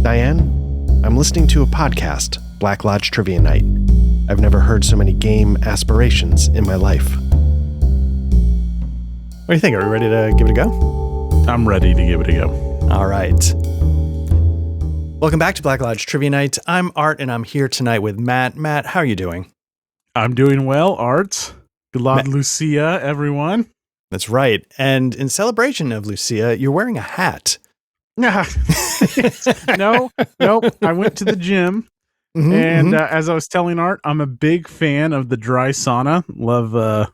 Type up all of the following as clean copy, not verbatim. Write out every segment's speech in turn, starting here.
Diane, I'm listening to a podcast, Black Lodge Trivia Night. I've never heard so many game aspirations in my life. What do you think? Are we ready to give it a go? I'm ready to give it a go. All right. Welcome back to Black Lodge Trivia Night. I'm Art, and I'm here tonight with Matt. Matt, how are you doing? I'm doing well, Art. Good luck, Lucia, everyone. That's right. And in celebration of Lucia, you're wearing a hat. No. I went to the gym, and as I was telling Art, I'm a big fan of the dry sauna. Love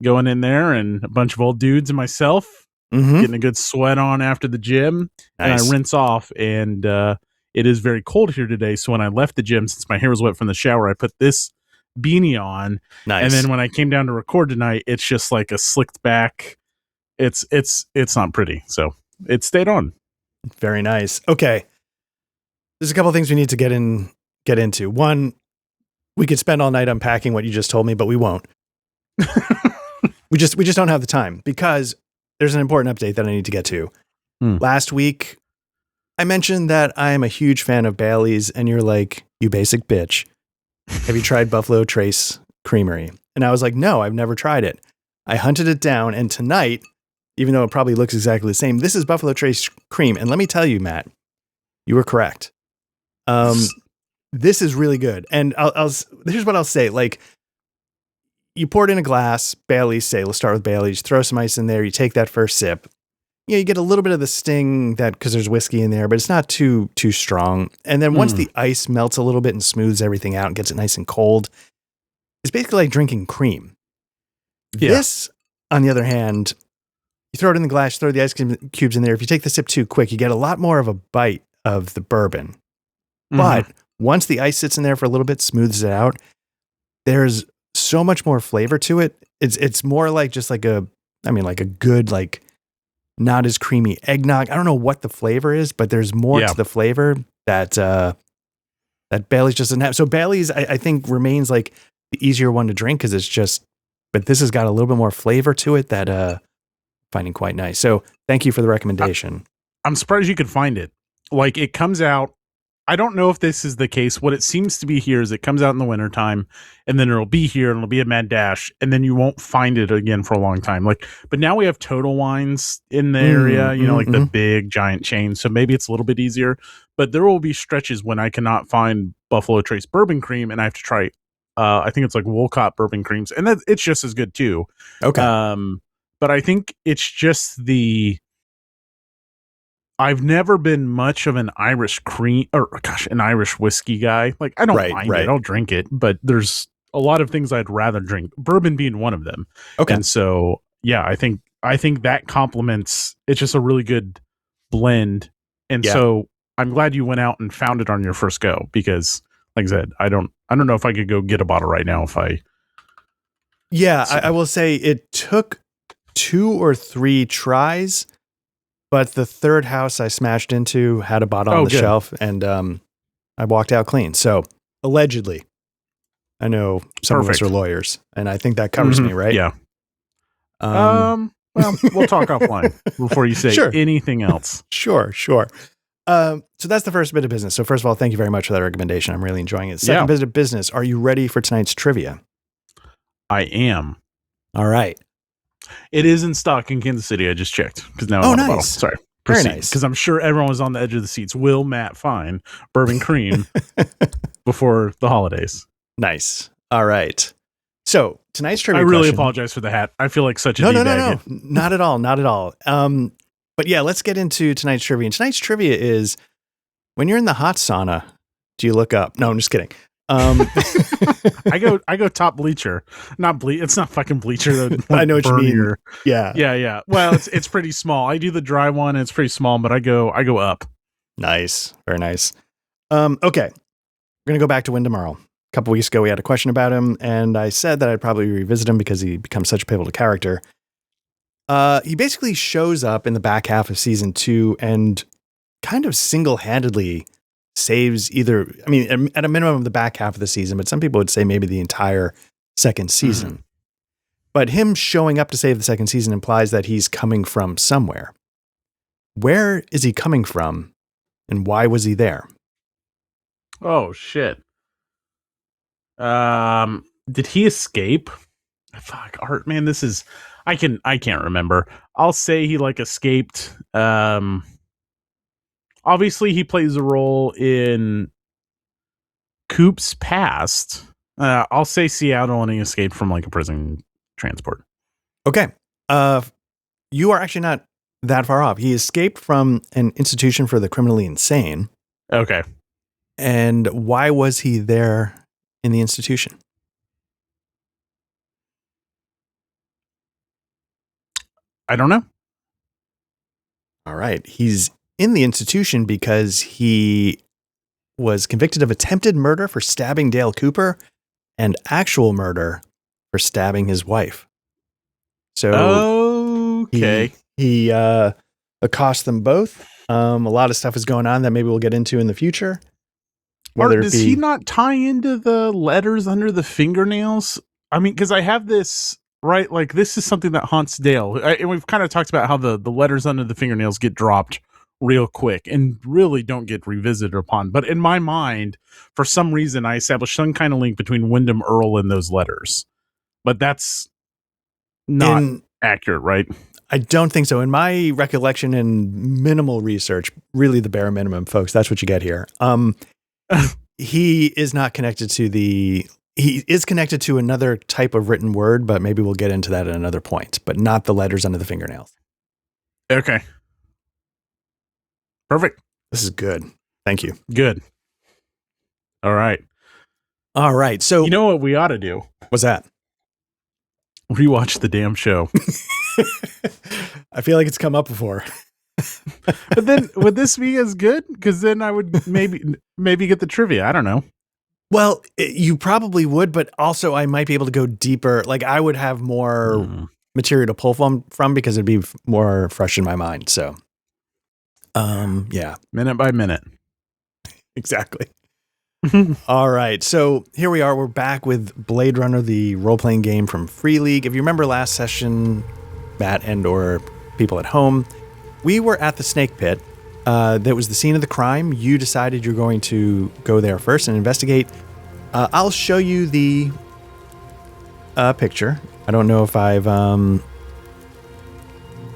going in there and a bunch of old dudes and myself getting a good sweat on after the gym. Nice. And I rinse off, and it is very cold here today. So when I left the gym, since my hair was wet from the shower, I put this beanie on. Nice. And then when I came down to record tonight, it's just like a slicked back. It's not pretty. So it stayed on. Very nice. Okay. There's a couple of things we need to get into. One, we could spend all night unpacking what you just told me, but we won't. we just don't have the time because there's an important update that I need to get to. Last week, I mentioned that I am a huge fan of Bailey's, and you're like, you basic bitch. Have you tried Buffalo Trace Creamery? And I was like, no, I've never tried it. I hunted it down, and tonight, even though it probably looks exactly the same, this is Buffalo Trace Cream. And let me tell you, Matt, you were correct. This is really good. And here's what I'll say. Like, you pour it in a glass, Bailey's, say, let's start with Bailey's, throw some ice in there, you take that first sip. You get a little bit of the sting because there's whiskey in there, but it's not too strong. And then once the ice melts a little bit and smooths everything out and gets it nice and cold, it's basically like drinking cream. Yeah. This, on the other hand, you throw it in the glass, throw the ice cubes in there. If you take the sip too quick, you get a lot more of a bite of the bourbon. But once the ice sits in there for a little bit, smooths it out, there's so much more flavor to it. It's more like just like a good, like, not as creamy eggnog. I don't know what the flavor is, but there's more to the flavor that Bailey's just doesn't have. So Bailey's, I think, remains like the easier one to drink because it's just, but this has got a little bit more flavor to it that finding quite nice. So thank you for the recommendation. I'm surprised you could find it. Like, it comes out, I don't know if this is the case. What it seems to be here is it comes out in the wintertime, and then it'll be here and it'll be a Mad Dash, and then you won't find it again for a long time. Like, but now we have Total Wines in the area, like the big giant chain. So maybe it's a little bit easier, but there will be stretches when I cannot find Buffalo Trace bourbon cream and I have to try, I think it's like Wolcott bourbon creams, and it's just as good too. Okay. But I think it's just I've never been much of an Irish an Irish whiskey guy. Like, I don't mind it. I'll drink it, but there's a lot of things I'd rather drink, bourbon being one of them. Okay. And so, yeah, I think that complements, it's just a really good blend. And so I'm glad you went out and found it on your first go, because like I said, I don't know if I could go get a bottle right now if I. Yeah, I will say it took 2 or 3 tries. But the third house I smashed into had a bottle on the shelf, and I walked out clean. So, allegedly, I know some of us are lawyers, and I think that covers me, right? Yeah. Well, we'll talk offline before you say anything else. Sure. So that's the first bit of business. So first of all, thank you very much for that recommendation. I'm really enjoying it. Second bit of business, are you ready for tonight's trivia? I am. All right. It is in stock in Kansas City. I just checked because now I'm on the bottle. Sorry. Proceed. Very nice. Because I'm sure everyone was on the edge of the seats. Will Matt find bourbon cream before the holidays? Nice. All right. So tonight's trivia. I really apologize for the hat. I feel like such a No. Not at all. Not at all. But yeah, let's get into tonight's trivia. And tonight's trivia is, when you're in the hot sauna, do you look up? No, I'm just kidding. I go top bleacher, not it's not fucking bleacher though. I know what you mean. Yeah. Well, it's pretty small. I do the dry one, and it's pretty small, but I go up. Nice, very nice. Okay, we're gonna go back to Win Tomorrow. A couple weeks ago, we had a question about him, and I said that I'd probably revisit him because he becomes such a pivotal character. He basically shows up in the back half of season 2 and kind of single-handedly saves at a minimum the back half of the season, but some people would say maybe the entire second season. But him showing up to save the second season implies that he's coming from somewhere. Where is he coming from And why was he there? Oh shit. Did he escape? Fuck, Art, man, this is I can't remember. I'll say he like escaped. Obviously he plays a role in Coop's past. I'll say Seattle, and he escaped from like a prison transport. Okay. You are actually not that far off. He escaped from an institution for the criminally insane. Okay. And why was he there in the institution? I don't know. All right. He's in the institution because he was convicted of attempted murder for stabbing Dale Cooper and actual murder for stabbing his wife. So okay. he accosts them both. A lot of stuff is going on that maybe we'll get into in the future. Or does he not tie into the letters under the fingernails? I mean, because I have this, right? Like, this is something that haunts Dale. And we've kind of talked about how the letters under the fingernails get dropped real quick and really don't get revisited upon. But in my mind, for some reason, I established some kind of link between Wyndham Earl and those letters. But that's not accurate, right? I don't think so. In my recollection and minimal research, really the bare minimum, folks, that's what you get here. He is not connected to he is connected to another type of written word, but maybe we'll get into that at another point, but not the letters under the fingernails. Okay. Perfect. This is good. Thank you. Good. All right. So you know what we ought to do? What's that? Rewatch the damn show. I feel like it's come up before. But then would this be as good? Because then I would maybe get the trivia. I don't know. Well, you probably would, but also I might be able to go deeper. Like I would have more material to pull from because it'd be more fresh in my mind. So, yeah. Minute by minute. Exactly. All right. So here we are. We're back with Blade Runner, the role-playing game from Free League. If you remember last session, Matt and or people at home, we were at the snake pit. That was the scene of the crime. You decided you're going to go there first and investigate. I'll show you the picture. I don't know if I've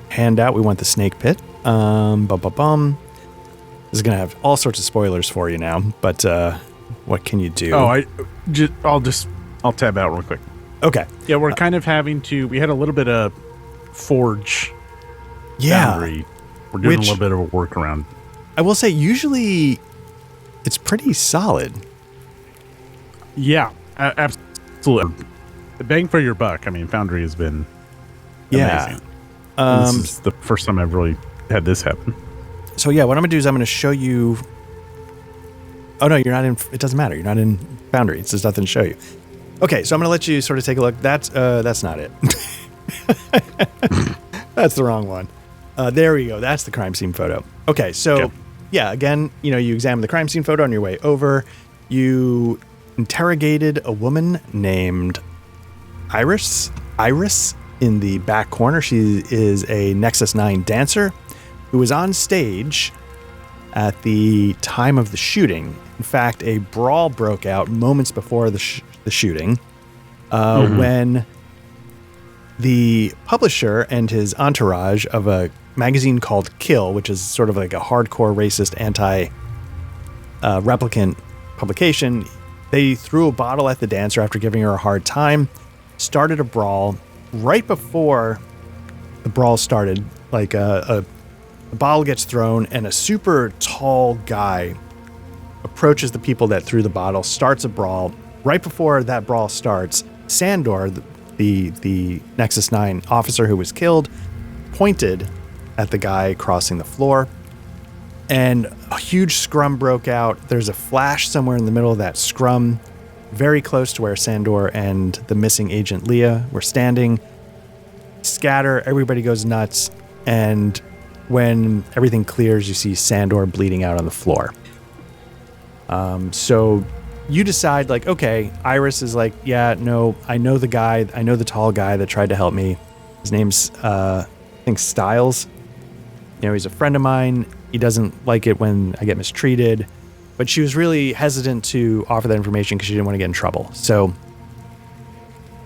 hand out. We want the snake pit. This is going to have all sorts of spoilers for you now, but what can you do? Oh, I'll tab out real quick. Okay. Yeah, we're kind of we had a little bit of forge boundary. We're doing a little bit of a workaround. I will say, usually it's pretty solid. Yeah, absolutely. The bang for your buck. I mean, Foundry has been amazing. This is the first time I've really had this happen. So yeah, what I'm going to do is I'm going to show you... Oh no, you're not in... It doesn't matter. You're not in Foundry. It's just nothing to show you. Okay, so I'm going to let you sort of take a look. That's not it. That's the wrong one. There we go. That's the crime scene photo. Okay, so yeah, again, you examine the crime scene photo on your way over. You interrogated a woman named Iris in the back corner. She is a Nexus-9 dancer who was on stage at the time of the shooting. In fact, a brawl broke out moments before the shooting when the publisher and his entourage of a magazine called Kill, which is sort of like a hardcore racist anti-replicant publication, they threw a bottle at the dancer after giving her a hard time, started a brawl. Right before the brawl started, like a bottle gets thrown and a super tall guy approaches the people that threw the bottle, starts a brawl. Right before that brawl starts, Sandor, the Nexus-9 officer who was killed, pointed at the guy crossing the floor, and a huge scrum broke out. There's a flash somewhere in the middle of that scrum, very close to where Sandor and the missing agent Leah were standing. Scatter, everybody goes nuts, and when everything clears, you see Sandor bleeding out on the floor. So you decide, like, okay, Iris is like, yeah, no, I know the guy, I know the tall guy that tried to help me. His name's, I think, Styles. He's a friend of mine. He doesn't like it when I get mistreated. But she was really hesitant to offer that information because she didn't want to get in trouble. So,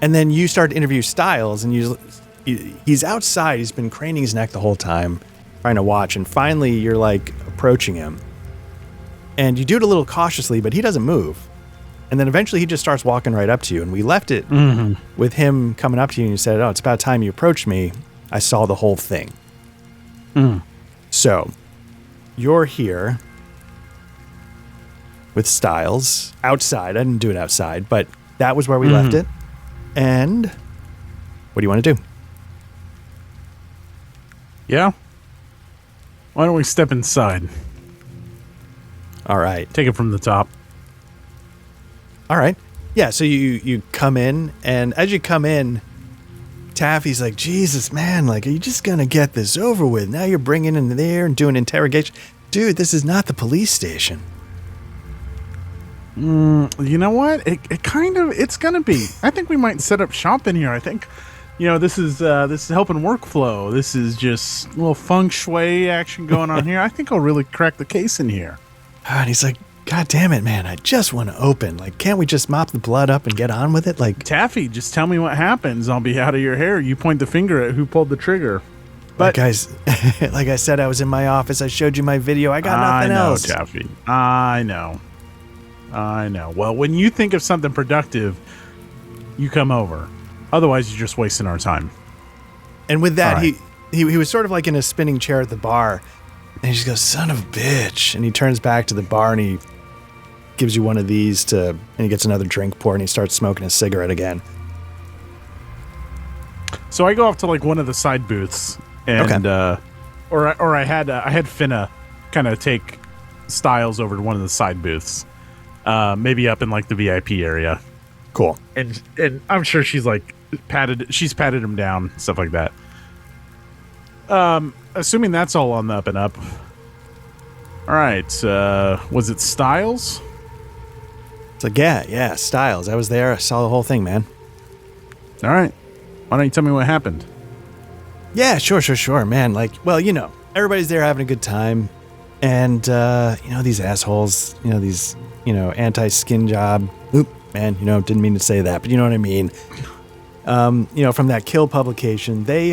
and then you start to interview Styles, and he's outside. He's been craning his neck the whole time, trying to watch. And finally, you're like approaching him. And you do it a little cautiously, but he doesn't move. And then eventually he just starts walking right up to you. And we left it with him coming up to you, and you said, "Oh, it's about time you approached me. I saw the whole thing." So, you're here with Styles outside. I didn't do it outside, but that was where we left it. And what do you want to do? Yeah. Why don't we step inside? All right. Take it from the top. All right. Yeah, so you come in, and as you come in, Taffy's like, "Jesus, man, like, are you just going to get this over with? Now you're bringing in there and doing interrogation. Dude, this is not the police station." You know what? It's gonna be. I think we might set up shop in here. I think, this is helping workflow. This is just a little feng shui action going on here. I think I'll really crack the case in here. And he's like, "God damn it, man! I just want to open. Like, can't we just mop the blood up and get on with it?" Like, Taffy, just tell me what happens. I'll be out of your hair. You point the finger at who pulled the trigger. But guys, like I said, I was in my office. I showed you my video. I got nothing else. Taffy. I know. Well, when you think of something productive, you come over. Otherwise, you're just wasting our time. And with that, right. he was sort of like in a spinning chair at the bar, and he just goes, "Son of a bitch!" And he turns back to the bar and he gives you one of these and he gets another drink poured and he starts smoking a cigarette again. So I go off to like one of the side booths, and I had Finna kind of take Styles over to one of the side booths. Maybe up in like the VIP area. Cool. And I'm sure she's like patted him down, stuff like that. Assuming that's all on the up and up. All right. Was it Styles? It's like, yeah, Styles. I was there. I saw the whole thing, man. All right. Why don't you tell me what happened? Yeah, sure, man. Like, well, everybody's there having a good time. And, these assholes, these anti-skin job. Oop, man, didn't mean to say that, but you know what I mean. From that Kill publication, they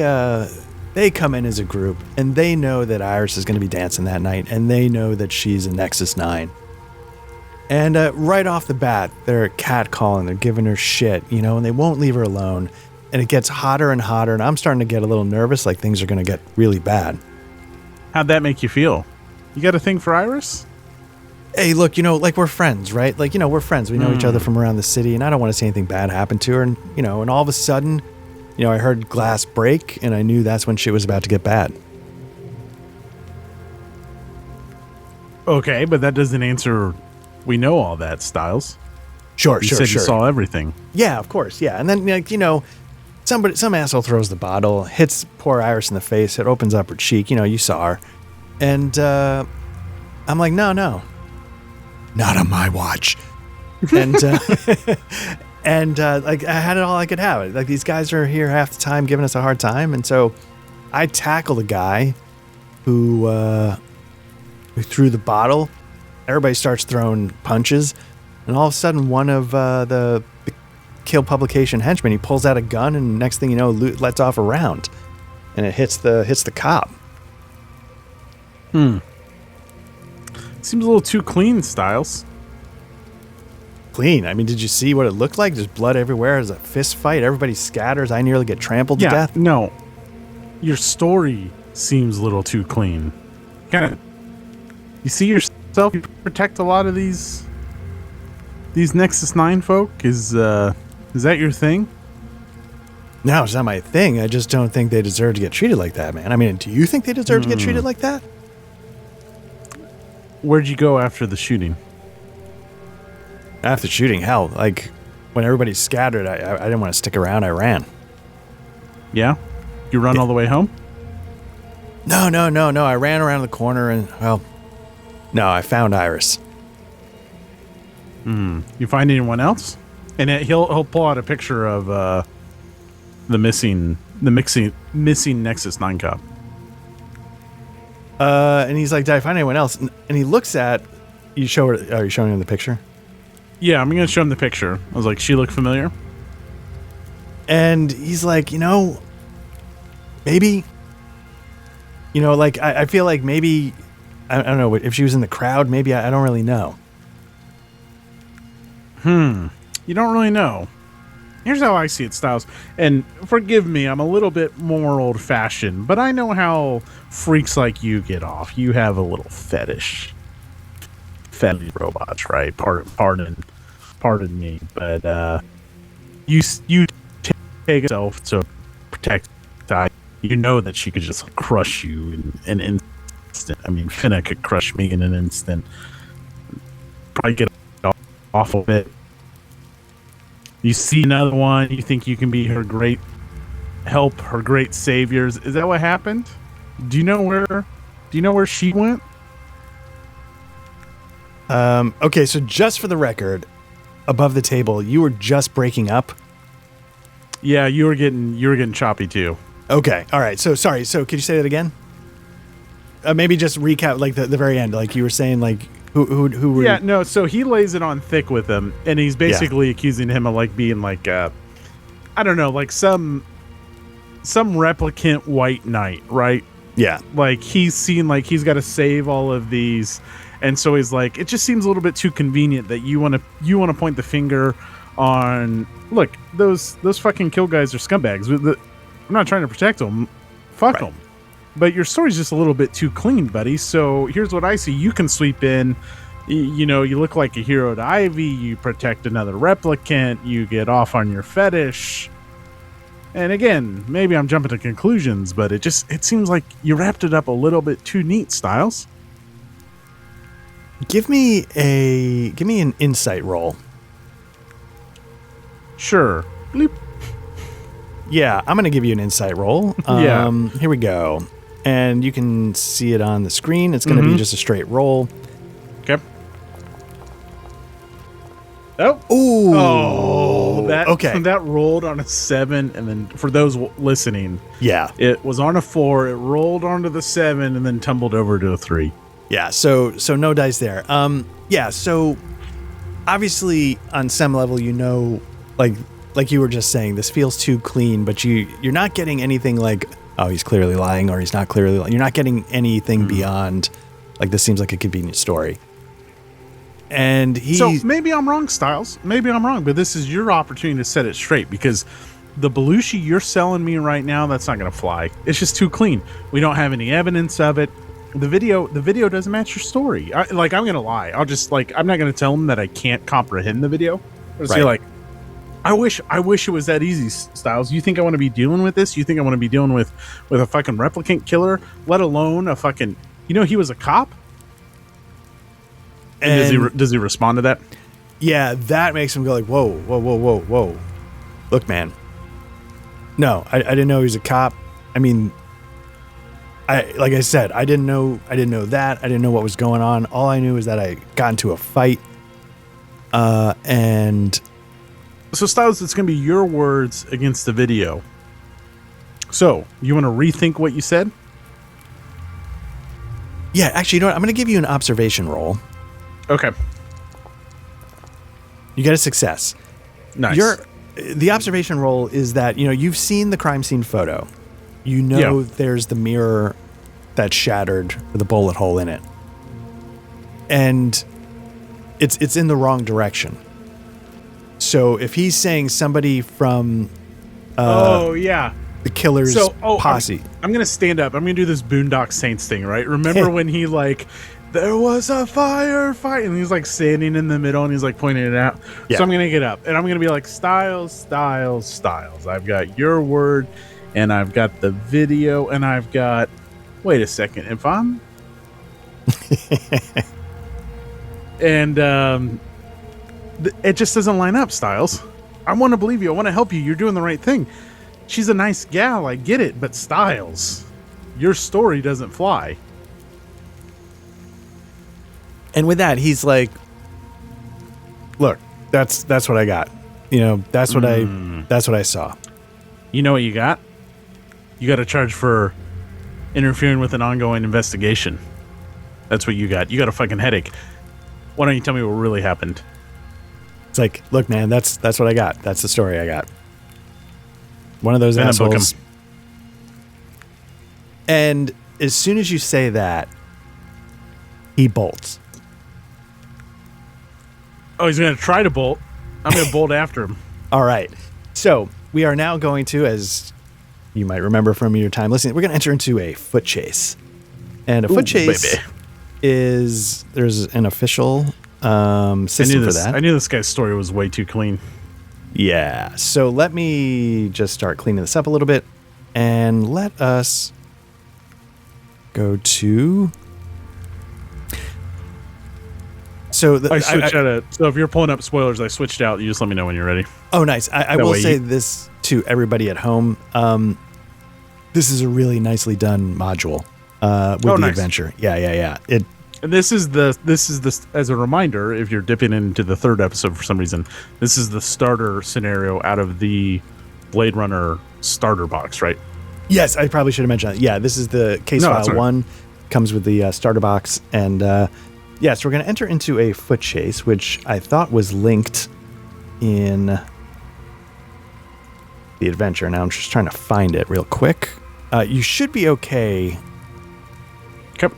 come in as a group, and they know that Iris is going to be dancing that night, and they know that she's a Nexus-9. And right off the bat, they're catcalling, they're giving her shit, and they won't leave her alone. And it gets hotter and hotter, and I'm starting to get a little nervous, like things are going to get really bad. How'd that make you feel? You got a thing for Iris? Hey, look, like we're friends, right? Like, we're friends. We know each other from around the city, and I don't want to see anything bad happen to her. And, and all of a sudden, I heard glass break, and I knew that's when shit was about to get bad. Okay, but that doesn't answer. We know all that, Styles. Sure. You saw everything. Yeah, of course, yeah. And then, some asshole throws the bottle, hits poor Iris in the face. It opens up her cheek. You saw her. And I'm like, no, not on my watch. And like I had it all I could have. Like these guys are here half the time giving us a hard time, and so I tackle the guy who threw the bottle. Everybody starts throwing punches, and all of a sudden, one of the Kill publication henchmen, he pulls out a gun, and next thing you know, lets off a round, and it hits the cop. Seems a little too clean, Styles. Clean? I mean, did you see what it looked like? There's blood everywhere. There's a fist fight. Everybody scatters. I nearly get trampled to death. No. Your story seems a little too clean. You see yourself, you protect a lot of these Nexus-9 folk? Is that your thing? No, it's not my thing. I just don't think they deserve to get treated like that, man. I mean, do you think they deserve to get treated like that? Where'd you go after the shooting? After shooting, hell, like when everybody scattered, I didn't want to stick around. I ran. Yeah? You run all the way home? No. I ran around the corner and, no, I found Iris. You find anyone else? And he'll pull out a picture of the missing Nexus-9 cop. And he's like, did I find anyone else? And he looks at, you show her, are you showing him the picture? Yeah, I'm going to show him the picture. I was like, she look familiar? And he's like, maybe, like, I feel like maybe, I don't know, if she was in the crowd, maybe, I don't really know. You don't really know. Here's how I see it, Styles. And forgive me, I'm a little bit more old-fashioned, but I know how freaks like you get off. You have a little fetish. Fetish robots, right? Pardon me, but you take yourself to protect. You know that she could just crush you in an instant. I mean, Finna could crush me in an instant. Probably get off of it. You see another one, you think you can be her great help, her great saviors. Is that what happened? Do you know where she went? Okay, so just for the record, above the table, you were just breaking up. Yeah, you were getting choppy too. Okay, all right. So sorry. So could you say that again? Maybe just recap like the very end. Like you were saying, like who were? Yeah, no. So he lays it on thick with him, and he's basically accusing him of like being like I don't know, like some replicant white knight, right? Yeah. Like he's seen like he's got to save all of these. And so he's like, it just seems a little bit too convenient that you want to point the finger on. Look, those fucking kill guys are scumbags. I'm not trying to protect them. Fuck them. But your story's just a little bit too clean, buddy. So here's what I see: you can sweep in. You look like a hero to Ivy. You protect another replicant. You get off on your fetish. And again, maybe I'm jumping to conclusions, but it seems like you wrapped it up a little bit too neat, Styles. Give me an insight roll. Sure. Bleep. Yeah, I'm going to give you an insight roll. Here we go. And you can see it on the screen. It's going to be just a straight roll. Okay. Oh. Ooh. Oh. Okay. That rolled on a 7, and then for those listening, it was on a 4. It rolled onto the 7, and then tumbled over to a 3. Yeah, so no dice there. So obviously on some level, like you were just saying, this feels too clean, but you're not getting anything like, oh, he's clearly lying, or he's not clearly lying. You're not getting anything beyond, like, this seems like a convenient story. And So maybe I'm wrong, Styles. Maybe I'm wrong, but this is your opportunity to set it straight, because the Belushi you're selling me right now, that's not going to fly. It's just too clean. We don't have any evidence of it. The video doesn't match your story. I'm going to lie. I'm not going to tell them that I can't comprehend the video. I'll say like, I wish it was that easy, Styles. You think I want to be dealing with this? You think I want to be dealing with a fucking replicant killer, let alone a fucking, he was a cop? And does he respond to that? Yeah, that makes him go like, whoa. Look, man. No, I didn't know he was a cop. I mean, like I said, I didn't know that. I didn't know what was going on. All I knew is that I got into a fight. And so, Styles, it's going to be your words against the video. So, you want to rethink what you said? Yeah, actually, you know what? I'm going to give you an observation roll. Okay. You get a success. Nice. The observation roll is that, you've seen the crime scene photo. There's the mirror that's shattered with a bullet hole in it. And it's in the wrong direction. So if he's saying somebody from the killer's posse. I'm going to stand up. I'm going to do this Boondock Saints thing, right? Remember when he there was a firefight, and he's like standing in the middle and he's like pointing it out. Yeah. So I'm going to get up and I'm going to be like, Styles. I've got your word and I've got the video and I've got, wait a second. If I'm and, it just doesn't line up, Styles. I want to believe you. I want to help you. You're doing the right thing. She's a nice gal. I get it. But Styles, your story doesn't fly. And with that, he's like, look, that's what I got. That's what I saw. You know what you got? You got to charge for interfering with an ongoing investigation. That's what you got. You got a fucking headache. Why don't you tell me what really happened? It's like, look, man, that's what I got. That's the story I got. One of those assholes. And as soon as you say that, he bolts. Oh, he's going to try to bolt. I'm going to bolt after him. All right. So we are now going to, as you might remember from your time listening, we're going to enter into a foot chase. And a foot chase is, there's an official system for that. I knew this guy's story was way too clean. Yeah. So let me just start cleaning this up a little bit. And let us go to... So I switched out. So if you're pulling up spoilers, I switched out. You just let me know when you're ready. Oh, nice. I will say this to everybody at home. This is a really nicely done module with the adventure. Yeah. And this is the as a reminder, if you're dipping into the third episode for some reason, this is the starter scenario out of the Blade Runner starter box, right? Yes, I probably should have mentioned that. Yeah, this is the case file 1, comes with the starter box, and yes, we're going to enter into a foot chase, which I thought was linked in the adventure. Now I'm just trying to find it real quick. You should be okay. Okay.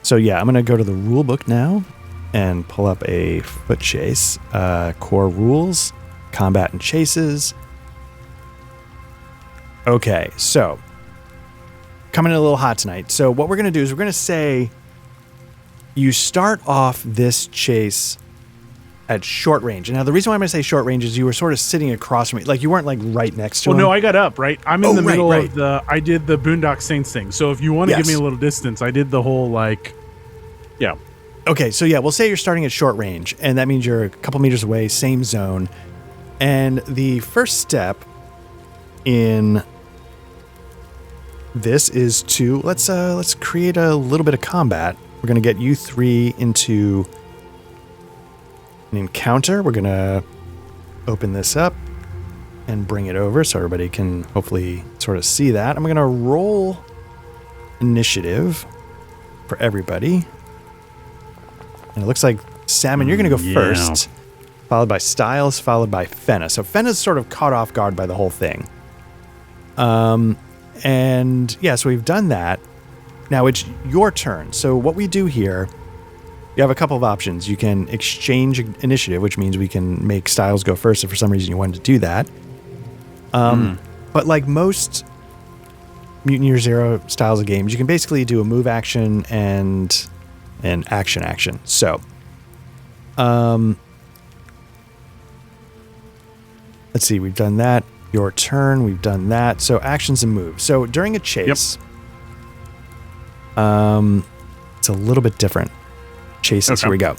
So yeah, I'm going to go to the rule book now and pull up a foot chase. Core rules, combat and chases. Okay, so coming in a little hot tonight. So what we're going to do is we're going to say you start off this chase at short range. And now the reason why I'm going to say short range is you were sort of sitting across from me. Like you weren't like right next to him. Well, no, I got up, right? I'm in the middle of I did the Boondock Saints thing. So if you want to give me a little distance, I did the whole yeah. Okay, so yeah, we'll say you're starting at short range, and that means you're a couple meters away, same zone. And the first step in this is to let's create a little bit of combat. We're going to get you 3 into an encounter. We're going to open this up and bring it over so everybody can hopefully sort of see that. I'm going to roll initiative for everybody. And it looks like, Salmon, you're going to go first, followed by Styles, followed by Fenna. So Fenna's sort of caught off guard by the whole thing. And yeah, so we've done that. Now it's your turn. So what we do here, you have a couple of options. You can exchange initiative, which means we can make Styles go first if for some reason you wanted to do that. But like most Mutant Year Zero styles of games, you can basically do a move action and an action. So, let's see, we've done that. Your turn, we've done that. So actions and moves. So during a chase, it's a little bit different. Chases, here we go.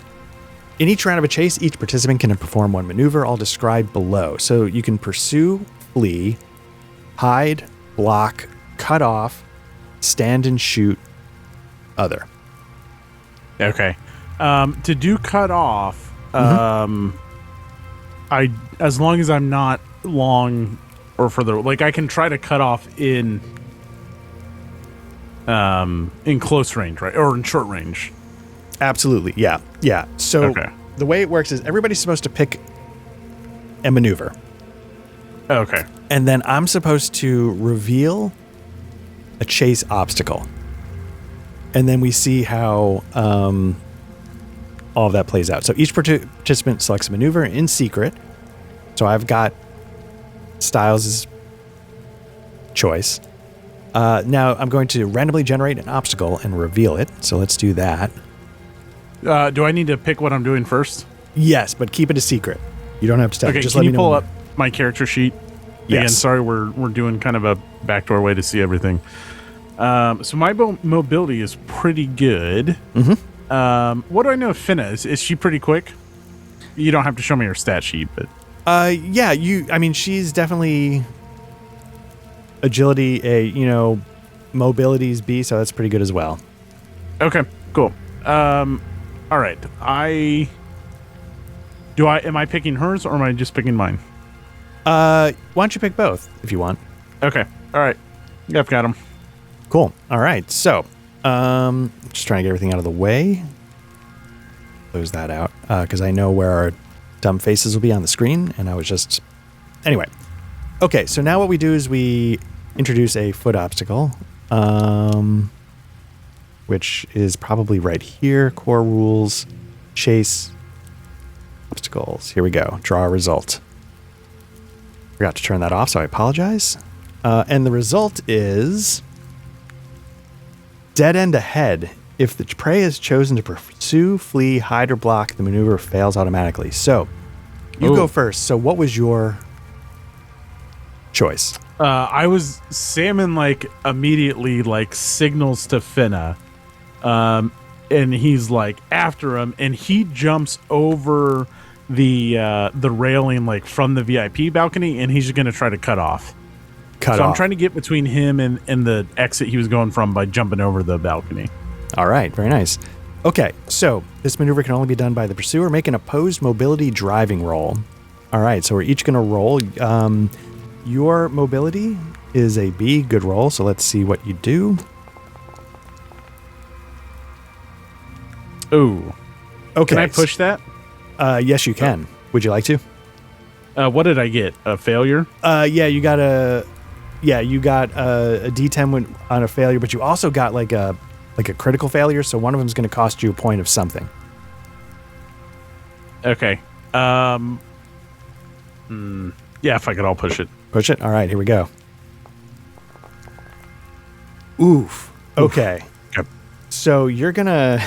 In each round of a chase, each participant can perform one maneuver, all described below. So you can pursue, flee, hide, block, cut off, stand and shoot, other. Okay. To do cut off, as long as I'm not long or further, like I can try to cut off in close range, right? Or in short range. Absolutely. Yeah. So the way it works is everybody's supposed to pick a maneuver. Okay. And then I'm supposed to reveal a chase obstacle. And then we see how all of that plays out. So each participant selects a maneuver in secret. So I've got Styles' choice. Now I'm going to randomly generate an obstacle and reveal it. So let's do that. Do I need to pick what I'm doing first? Yes, but keep it a secret. You don't have to tell. Okay, just can let you me pull know up my character sheet? Yes. Again, sorry, we're doing kind of a backdoor way to see everything. So my mobility is pretty good. What do I know of Finna? Is she pretty quick? You don't have to show me her stat sheet, but yeah, she's definitely agility, mobility's B, so that's pretty good as well. Okay, cool. All right. Am I picking hers or am I just picking mine? Why don't you pick both if you want? Okay. All right. Yeah, I've got him. Cool. All right. So, just trying to get everything out of the way. Close that out because I know where our dumb faces will be on the screen, and I was just... Anyway. Okay, so now what we do is we introduce a foot obstacle, which is probably right here. Core rules, chase, obstacles. Here we go. Draw a result. Forgot to turn that off, so I apologize. And the result is dead end ahead. If the prey is chosen to pursue, flee, hide, or block, the maneuver fails automatically. So, you go first. So, what was your choice? I was Salmon immediately signals to Finna, and he's after him, and he jumps over the railing from the VIP balcony, and he's gonna try to cut off. I'm trying to get between him and the exit he was going from by jumping over the balcony. All right, very nice. Okay, so this maneuver can only be done by the pursuer. Make an opposed mobility driving roll. All right, so we're each going to roll. Your mobility is a B, good roll, so let's see what you do. Ooh. Okay. Can I push that? Yes, you can. Would you like to? What did I get? A failure? Yeah, you got a D10 on a failure, but you also got a critical failure, so one of them is going to cost you a point of something. Okay. Yeah, if I could, I'll push it. Push it? All right, here we go. Oof. Okay. Yep. So you're going to...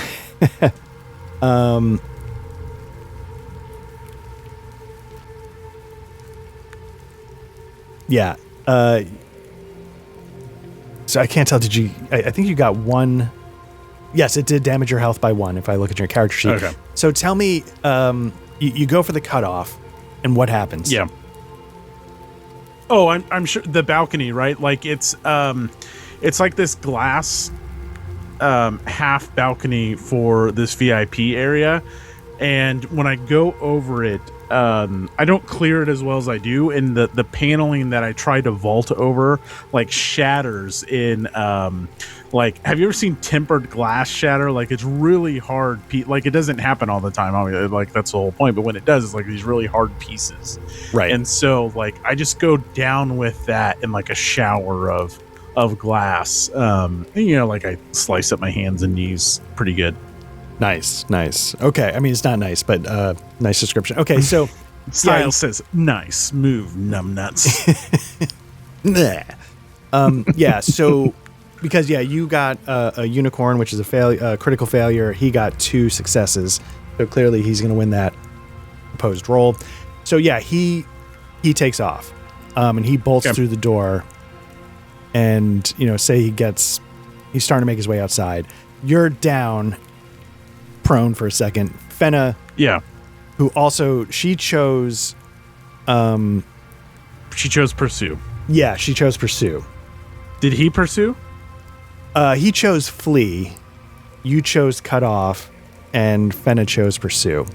Yeah. So I can't tell. Did you... I think you got one... Yes, it did damage your health by 1 if I look at your character sheet. Okay. So tell me, you go for the cutoff, and what happens? Yeah. Oh, I'm sure the balcony, right? It's like this glass half balcony for this VIP area, and when I go over it, I don't clear it as well as I do, and the paneling that I try to vault over shatters in have you ever seen tempered glass shatter? It's really hard it doesn't happen all the time, obviously, that's the whole point, but when it does, it's these really hard pieces, right? And so I just go down with that in a shower of glass, I slice up my hands and knees pretty good. Nice. Okay, I mean, it's not nice, but nice description. Okay, so Style says nice move, numbnuts. Yeah, so because you got a unicorn, which is a critical failure. He got 2 successes, so clearly he's going to win that opposed roll. So yeah, he takes off, and he bolts through the door, and say he's starting to make his way outside. You're down, prone for a second. Fenna, who also she chose pursue. Yeah, she chose pursue. Did he pursue? He chose flee. You chose cut off, and Fenna chose pursue.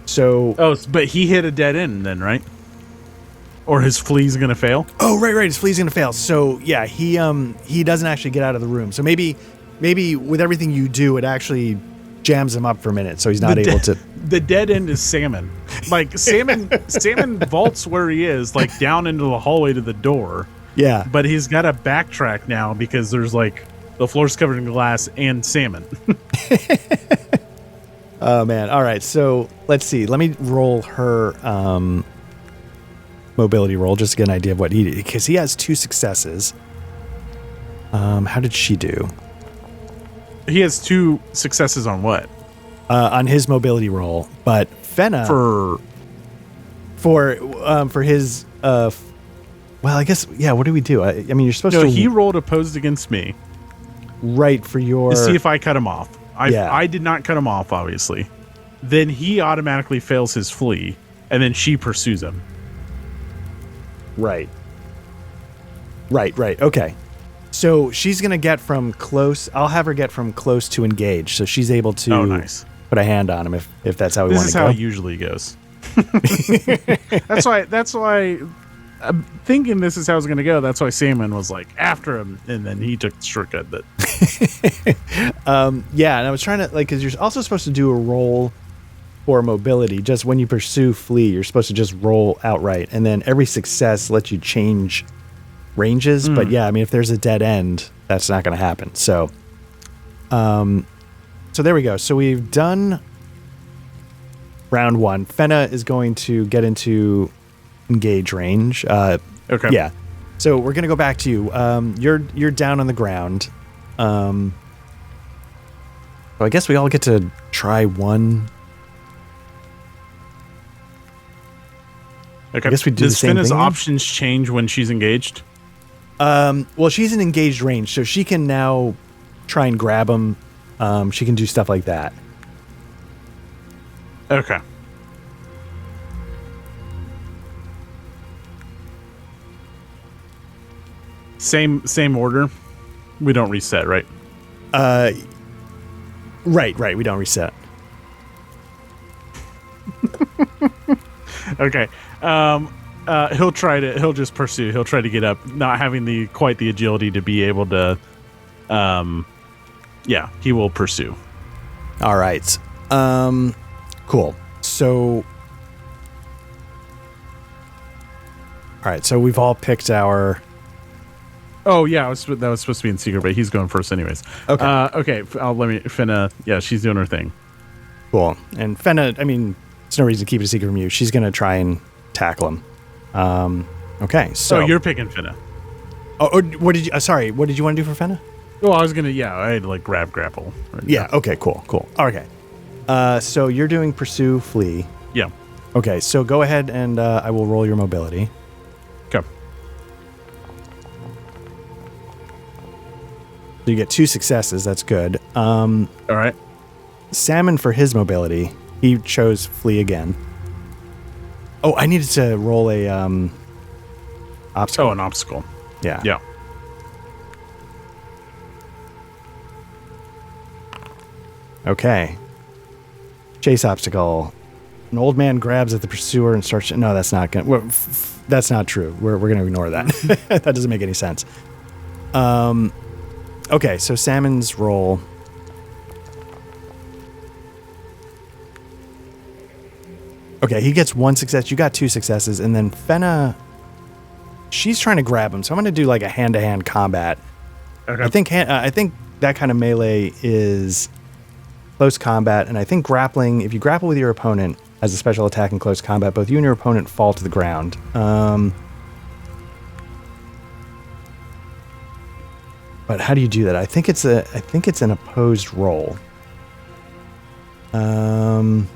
So but he hit a dead end then, right? Or his flee's gonna fail? Oh, right, his flee's gonna fail. So yeah, he doesn't actually get out of the room. So maybe with everything you do, it actually jams him up for a minute, so he's not able to. The dead end is Salmon. Salmon vaults where he is, down into the hallway to the door. Yeah. But he's got to backtrack now because there's the floor's covered in glass and salmon. Oh man. All right. So let's see. Let me roll her mobility roll just to get an idea of what he did, because he has 2 successes. How did she do? He has 2 successes on what? On his mobility roll, but Fenna for his well, I guess what do we do? I mean, you're supposed to. He rolled opposed against me. Right, for your... To see if I cut him off. I did not cut him off, obviously. Then he automatically fails his flee, and then she pursues him. Right. Okay. So she's going to get from close... I'll have her get from close to engage, so she's able to put a hand on him if that's how we want to go. This is how it usually goes. That's why I'm thinking this is how it's going to go. That's why Salmon was like after him, and then he took the shortcut. But yeah, and I was trying to because you're also supposed to do a roll for mobility. Just when you pursue flee, you're supposed to just roll outright, and then every success lets you change ranges. But yeah, I mean, if there's a dead end, that's not going to happen. So, so there we go. So we've done round 1. Fenna is going to get into engage range. okay, yeah. So we're gonna go back to you. You're down on the ground. So I guess we all get to try one. Okay. I guess we do Does the same Fenna's thing. options change when she's engaged? Well, she's in engaged range, so she can now try and grab him. She can do stuff like that. Okay. Same order. We don't reset, right? Right. We don't reset. Okay. He'll just pursue. He'll try to get up, not having quite the agility to be able to. Yeah, he will pursue. All right. Cool. So. All right. So we've all picked our. Oh yeah, that was supposed to be in secret, but he's going first anyways. Okay. Okay. Fenna. Yeah, she's doing her thing. Cool. And Fenna, I mean, there's no reason to keep it a secret from you. She's going to try and tackle him. Okay. So you're picking Fenna. Oh, what did you? Sorry. What did you want to do for Fenna? Well, I was gonna. Yeah, I had like grapple. Yeah. Okay. Cool. Okay. So you're doing pursue, flee. Yeah. Okay. So go ahead and I will roll your mobility. Okay. So you get 2 successes. That's good. All right. Salmon for his mobility, he chose flee again. Oh, I needed to roll a obstacle. Oh, an obstacle. Yeah. Yeah. Okay. Chase obstacle. An old man grabs at the pursuer and starts. No, that's not gonna. That's not true. We're gonna ignore that. That doesn't make any sense. Okay, so Salmon's roll. Okay, he gets 1 success. You got 2 successes, and then Fenna. She's trying to grab him, so I'm gonna do like a hand-to-hand combat. Okay. I think that kind of melee is close combat, and I think grappling. If you grapple with your opponent as a special attack in close combat, both you and your opponent fall to the ground. But how do you do that? I think it's an opposed roll. Bum.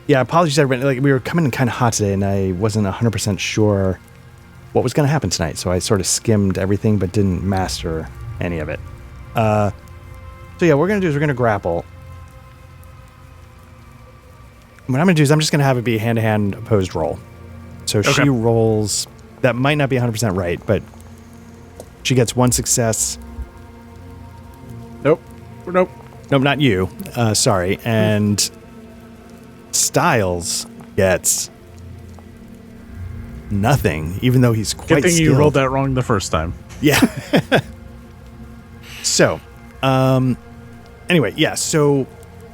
Yeah, apologies everybody. Like we were coming in kind of hot today, and I wasn't 100% sure what was going to happen tonight, so I sort of skimmed everything, but didn't master any of it. So yeah, what we're going to do is we're going to grapple. What I'm going to do is I'm just going to have it be a hand-to-hand opposed roll. So Okay. she rolls. That might not be 100% right, but she gets 1 success. Nope. Nope, not you. Sorry. And Styles gets nothing, even though he's quite Good thing skilled. you rolled that wrong the first time. Yeah. So, anyway, yeah. So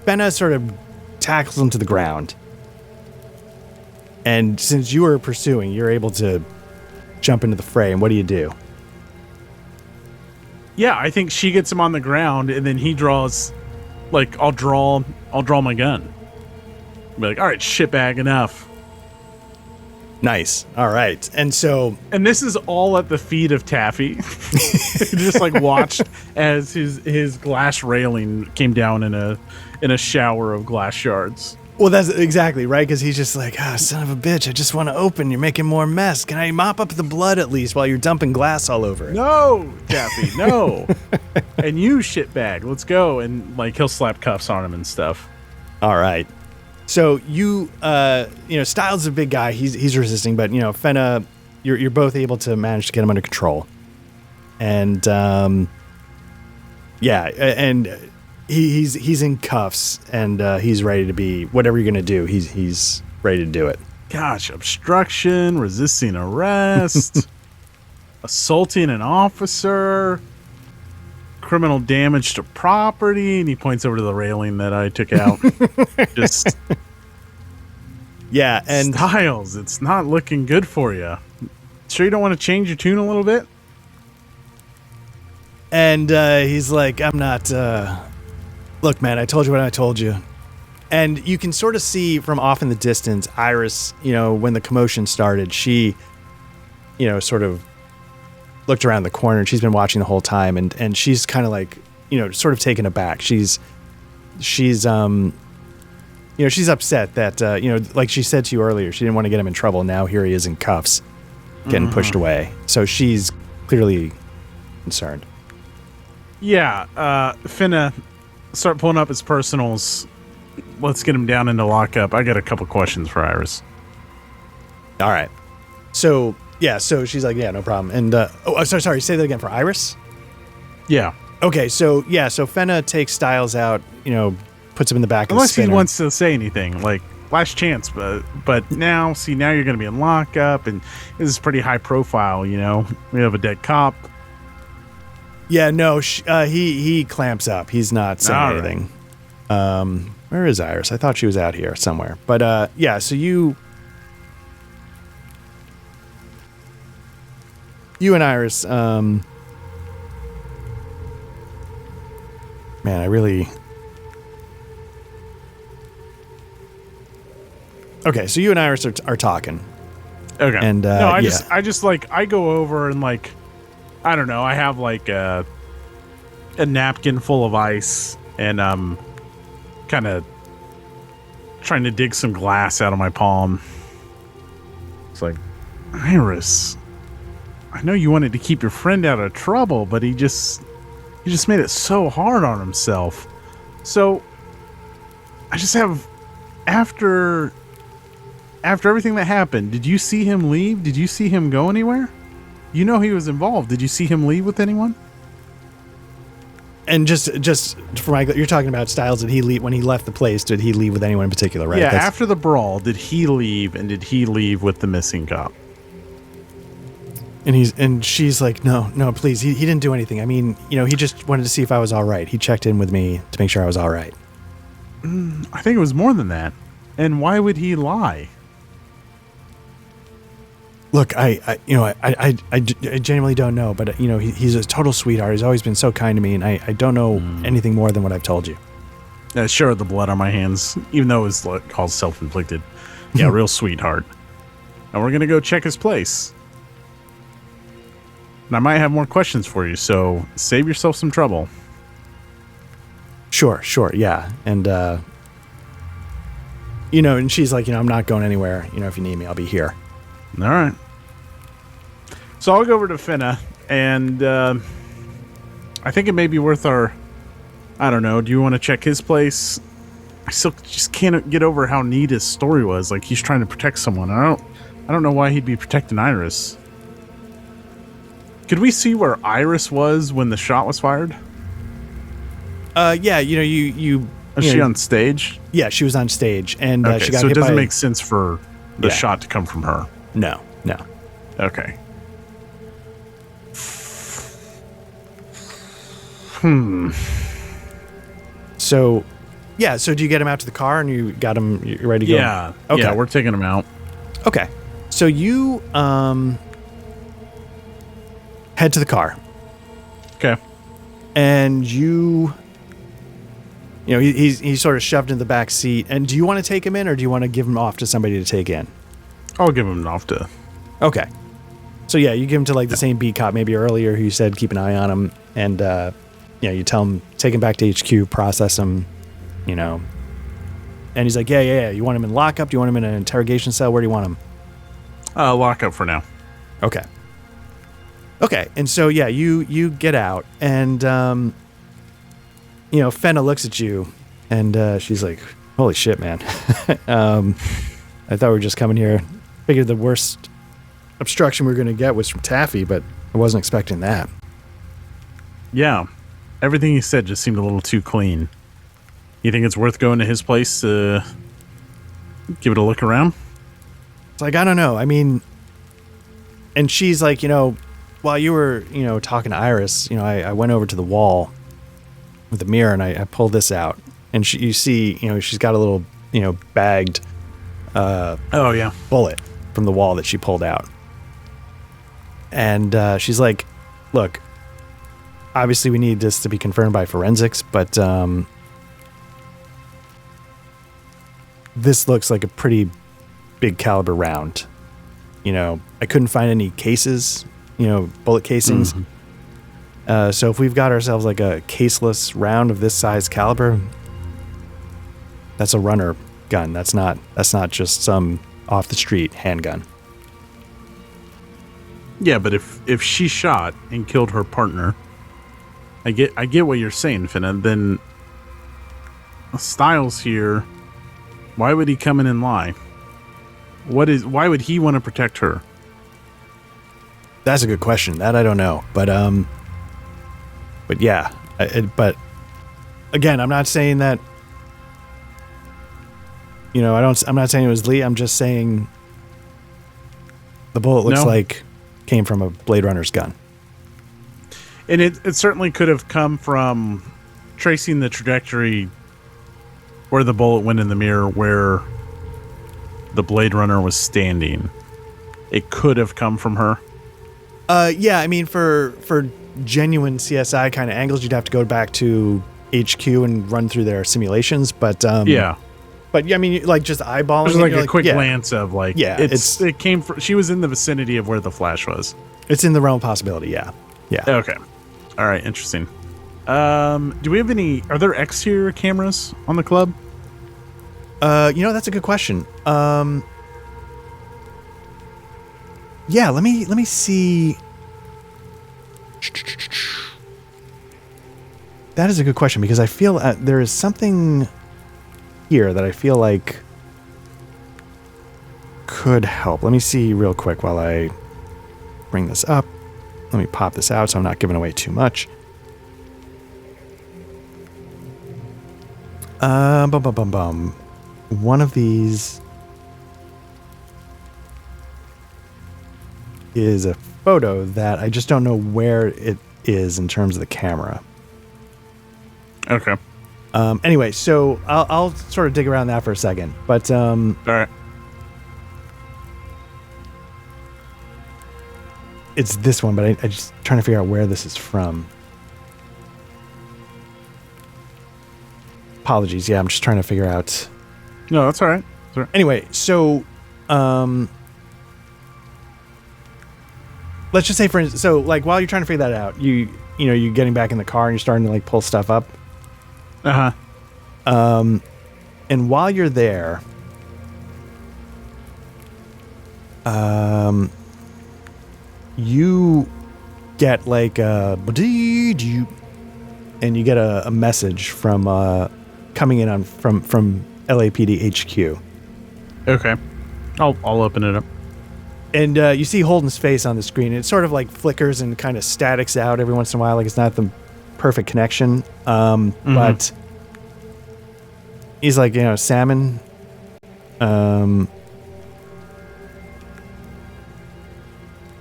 Fenna sort of tackles him to the ground. And since you were pursuing, you're able to jump into the fray. And what do? Yeah, I think she gets him on the ground, and then he draws. Like I'll draw my gun. Be like, all right, shitbag, enough. Nice. All right. And so, And this is all at the feet of Taffy. Just like watched as his glass railing came down in a shower of glass shards. well, that's exactly right. Because he's just like, son of a bitch. I just want to open. You're making more mess. Can I mop up the blood at least while you're dumping glass all over it? No, Taffy, no. And you shitbag, let's go. And like he'll slap cuffs on him and stuff. All right. So you Styles is a big guy. He's resisting, but Fenna, you're both able to manage to get him under control. And yeah, and he's in cuffs, and he's ready to be whatever you're gonna do. He's ready to do it. Gosh, obstruction, resisting arrest, assaulting an officer, criminal damage to property, and he points over to the railing that I took out. Just yeah, and Styles, it's not looking good for you. Sure you don't want to change your tune a little bit? And he's like, I'm not, look, man, I told you what I told you. And you can sort of see from off in the distance, Iris, when the commotion started, she, sort of looked around the corner, and she's been watching the whole time, and she's kind of like, sort of taken aback. She's upset that, like she said to you earlier, she didn't want to get him in trouble. Now here he is in cuffs, getting pushed away. So she's clearly concerned. Yeah, finna start pulling up his personals. Let's get him down into lockup. I got a couple questions for Iris. All right. So, yeah, so she's like, yeah, no problem. And, sorry, say that again, for Iris? Yeah. Okay, so Fenna takes Styles out, puts him in the back of the spinner. Unless he wants to say anything, like, last chance, but now you're going to be in lockup, and this is pretty high profile, We have a dead cop. Yeah, no, he clamps up. He's not saying anything. Right. Where is Iris? I thought she was out here somewhere. But, yeah, so you and Iris, man, I really... Okay, so you and Iris are talking. Okay. And, no, I just like, I go over and like, I don't know, I have like a napkin full of ice, and kind of trying to dig some glass out of my palm. It's like, Iris, I know you wanted to keep your friend out of trouble, but he just made it so hard on himself. So I just have, after everything that happened, did you see him leave? Did you see him go anywhere? He was involved. Did you see him leave with anyone? And just for you're talking about Styles. Did he leave when he left the place? Did he leave with anyone in particular? Right? Yeah. After the brawl, did he leave? And did he leave with the missing cop? And she's like, no, please. He didn't do anything. I mean, he just wanted to see if I was all right. He checked in with me to make sure I was all right. I think it was more than that. And why would he lie? Look, I genuinely don't know, but he's a total sweetheart. He's always been so kind to me, and I don't know anything more than what I've told you. Sure, the blood on my hands, even though it's called self-inflicted. Yeah, real sweetheart. And we're gonna go check his place. And I might have more questions for you, so save yourself some trouble. Sure, yeah, and and she's like, I'm not going anywhere. If you need me, I'll be here. All right. So I'll go over to Finna, and I think it may be worth our... I don't know. Do you want to check his place? I still just can't get over how neat his story was. Like, he's trying to protect someone. I don't know why he'd be protecting Iris. Could we see where Iris was when the shot was fired? Yeah. You. Was she on stage? Yeah, she was on stage, and okay, she got so it hit doesn't by... make sense for the shot to come from her. No. Okay. So, yeah. So, do you get him out to the car, and you got him? You're ready to go? Yeah. Okay. Yeah, we're taking him out. Okay. So you head to the car. Okay. And he's sort of shoved in the back seat. And do you want to take him in, or do you want to give him off to somebody to take in? I'll give him off to... Okay. So, yeah, you give him to, like, the same beat cop maybe earlier who said keep an eye on him. And, you tell him, take him back to HQ, process him, And he's like, yeah. You want him in lockup? Do you want him in an interrogation cell? Where do you want him? Lockup for now. Okay. And so, yeah, you get out. And, Fenna looks at you. And she's like, holy shit, man. I thought we were just coming here. Figured the worst obstruction we were going to get was from Taffy, but I wasn't expecting that. Yeah. Everything he said just seemed a little too clean. You think it's worth going to his place to give it a look around? It's like, I don't know. I mean, and she's like, while you were, talking to Iris, I went over to the wall with the mirror and I pulled this out. And you see, she's got a little, bagged bullet from the wall that she pulled out. And she's like, look, obviously we need this to be confirmed by forensics, but this looks like a pretty big caliber round. I couldn't find any cases, bullet casings. Mm-hmm. So if we've got ourselves like a caseless round of this size caliber, that's a runner gun. That's not just some off the street handgun. Yeah, but if she shot and killed her partner, I get what you're saying, Finna. Then Styles here, why would he come in and lie? Why would he want to protect her? That's a good question. That I don't know. But yeah. But again, I'm not saying that. I'm not saying it was Lee. I'm just saying the bullet looks like came from a Blade Runner's gun. And it certainly could have come from tracing the trajectory where the bullet went in the mirror, where the Blade Runner was standing. It could have come from her. Yeah, I mean, for genuine CSI kind of angles, you'd have to go back to HQ and run through their simulations. But yeah. But yeah, I mean, like just eyeballing. There's like a quick glance of like, yeah, it came from. She was in the vicinity of where the flash was. It's in the realm of possibility. Yeah. Okay. All right. Interesting. Do we have any? Are there exterior cameras on the club? That's a good question. Yeah. Let me see. That is a good question because I feel there is something here that I feel like could help. Let me see real quick while I bring this up. Let me pop this out so I'm not giving away too much. One of these is a photo that I just don't know where it is in terms of the camera. Okay. Anyway, so I'll sort of dig around that for a second. But all right. It's this one, but I just trying to figure out where this is from. Apologies. Yeah, I'm just trying to figure out. No, that's all right. That's all right. Anyway, so let's just say, for instance, so like while you're trying to figure that out, you're getting back in the car and you're starting to like pull stuff up. And while you're there, you get like and you get a message from coming in from LAPD HQ. Okay, I'll open it up. And you see Holden's face on the screen. It sort of like flickers and kind of statics out every once in a while, like it's not the perfect connection. But he's like, Salmon.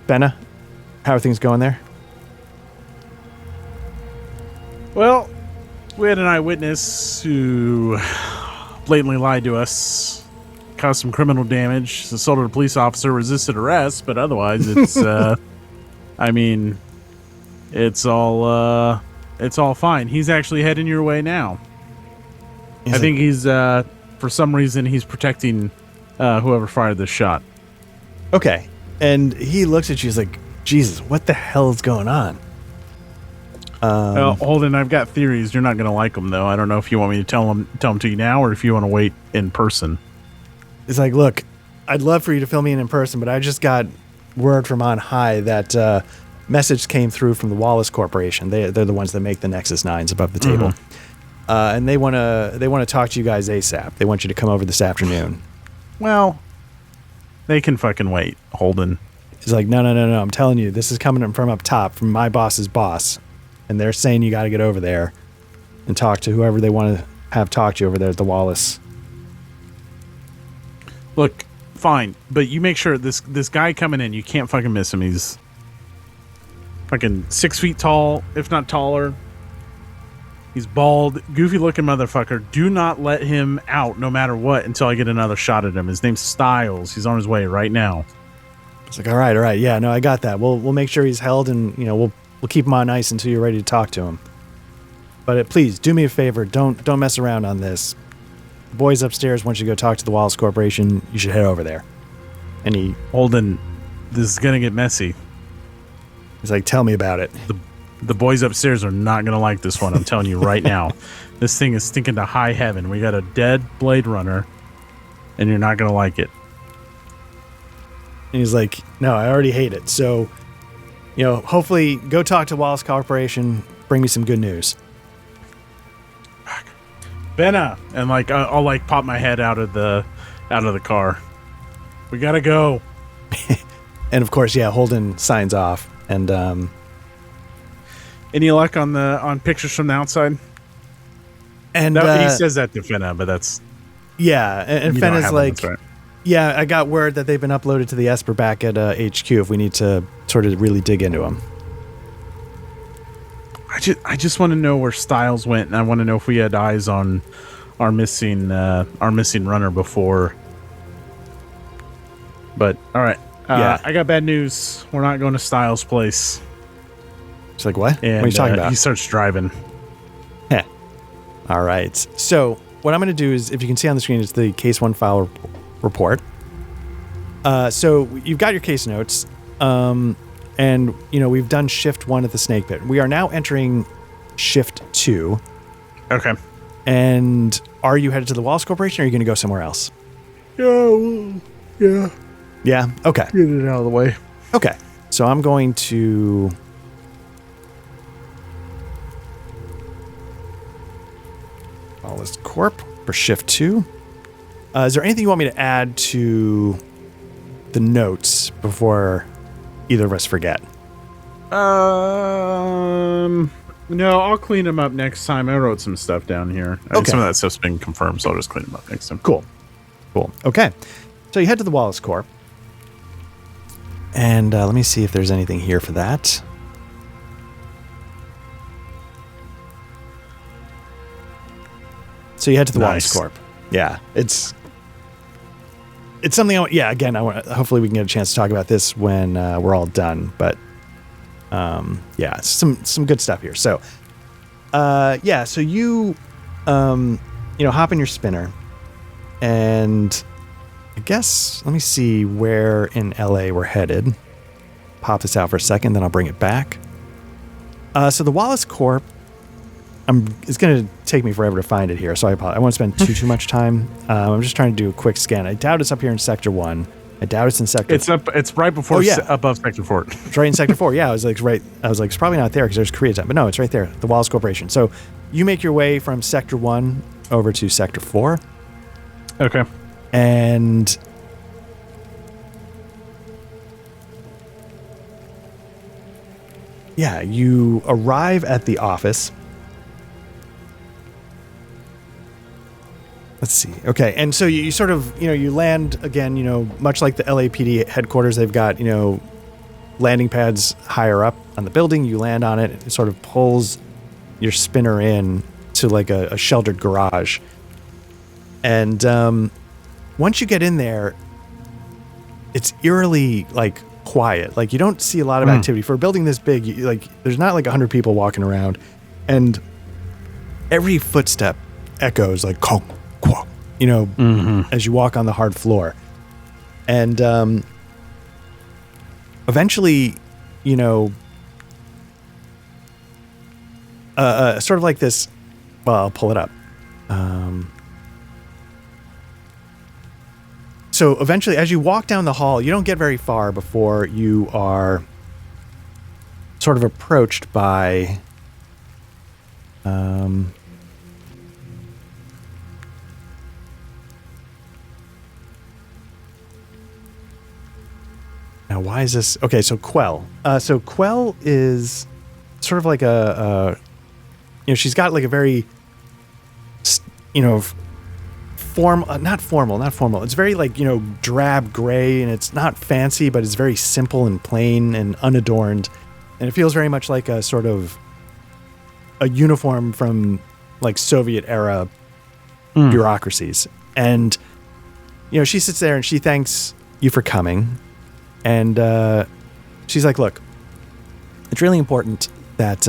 Benna, how are things going there? Well, we had an eyewitness who blatantly lied to us, caused some criminal damage, assaulted a police officer, resisted arrest, but otherwise it's, I mean, it's all fine. He's actually heading your way now. I think he's, for some reason, he's protecting whoever fired this shot. Okay. And he looks at you, he's like, Jesus, what the hell is going on? Well, Holden, I've got theories. You're not going to like them, though. I don't know if you want me to tell them to you now or if you want to wait in person. It's like, look, I'd love for you to fill me in person, but I just got word from on high that message came through from the Wallace Corporation. They're the ones that make the Nexus-9s above the table. And they want to talk to you guys ASAP. They want you to come over this afternoon. Well, they can fucking wait, Holden. He's like, no. I'm telling you, this is coming from up top, from my boss's boss. And they're saying you got to get over there and talk to whoever they want to have talk to you over there at the Wallace. Look, fine, but you make sure this guy coming in, you can't fucking miss him. He's fucking 6 feet tall, if not taller. He's bald, goofy looking motherfucker. Do not let him out no matter what until I get another shot at him. His name's Styles. He's on his way right now. It's like, all right. Yeah, no, I got that. We'll make sure he's held, and we'll keep him on ice until you're ready to talk to him. But please do me a favor. Don't mess around on this. The boys upstairs want you to go talk to the Wallace Corporation. You should head over there. And Holden, this is gonna get messy. He's like, tell me about it. The boys upstairs are not gonna like this one. I'm telling you right now. This thing is stinking to high heaven. We got a dead Blade Runner, and you're not gonna like it. And he's like, no, I already hate it. So, hopefully go talk to Wallace Corporation. Bring me some good news. Benna, and I'll pop my head out of the car. We gotta go. And of course, Holden signs off. And any luck on pictures from the outside? And he says that to Fenna, but that's and Fenna's like, right. Yeah, I got word that they've been uploaded to the Esper back at HQ. If we need to sort of really dig into them. I just want to know where Styles went, and I want to know if we had eyes on our missing runner before. But all right, I got bad news. We're not going to Styles' place. It's like, what? And, what are you talking about? He starts driving. All right. So what I'm going to do is, if you can see on the screen, it's the Case 1 file report. So you've got your case notes. And, we've done shift 1 at the Snake Pit. We are now entering shift 2. Okay. And are you headed to the Wallace Corporation, or are you going to go somewhere else? Yeah. Yeah? Okay. Get it out of the way. Okay. So I'm going to... Wallace Corp for shift 2. Is there anything you want me to add to the notes before either of us forget? No, I'll clean them up next time. I wrote some stuff down here. Okay. Some of that stuff's been confirmed, so I'll just clean them up next time. Cool. Okay. So you head to the Wallace Corp. And let me see if there's anything here for that. So you head to the Wallace Corp. Yeah, it's something. Again, hopefully we can get a chance to talk about this when we're all done. But some good stuff here. So so you hop in your spinner, and I guess let me see where in LA we're headed. Pop this out for a second, then I'll bring it back. So the Wallace Corp. It's going to take me forever to find it here, so I apologize. I won't spend too much time. I'm just trying to do a quick scan. I doubt it's up here in Sector 1. I doubt it's in Sector... It's right before... above Sector 4. It's right in Sector 4. Yeah, I was like, it's probably not there because there's Koreatown. But no, it's right there. The Wallace Corporation. So you make your way from Sector 1 over to Sector 4. Okay. And... yeah, you arrive at the office... Let's see. Okay. And so you sort of, you land again, much like the LAPD headquarters, they've got, landing pads higher up on the building. You land on it. It sort of pulls your spinner in to like a sheltered garage. And once you get in there, it's eerily quiet. You don't see a lot of activity for a building this big. There's not 100 people walking around, and every footstep echoes conk, quack, as you walk on the hard floor. And eventually, sort of like this, well, I'll pull it up. So eventually, as you walk down the hall, you don't get very far before you are sort of approached by now, why is this? Okay, so Quell. So Quell is sort of like she's got a very, not formal. It's very like, drab gray, and it's not fancy, but it's very simple and plain and unadorned. And it feels very much like a sort of a uniform from like Soviet era bureaucracies. And, she sits there and she thanks you for coming. And she's like, look, it's really important that,